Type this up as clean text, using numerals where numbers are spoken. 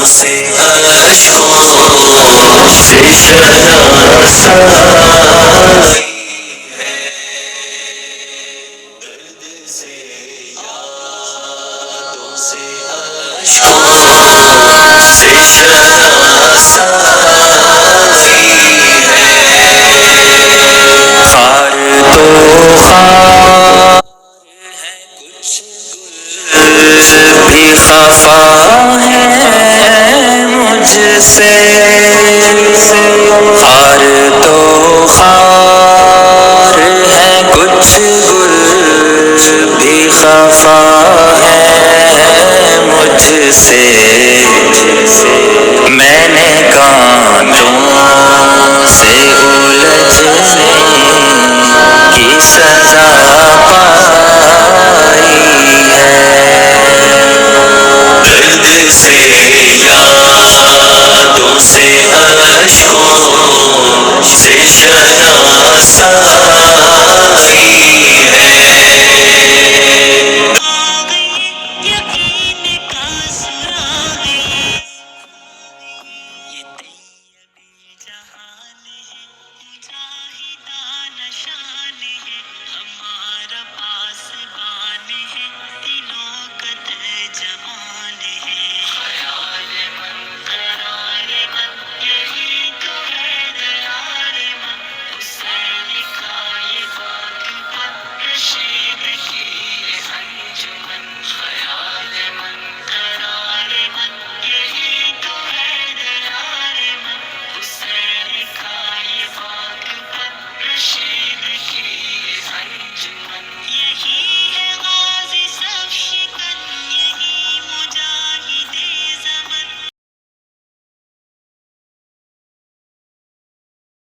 سے اشکوں سے شناسائی ہے، درد سے یادوں سے اشکوں سے شناسائی ہے، خار تو خار ہے، کچھ گل بھی خفا ہے مجھ سے، خار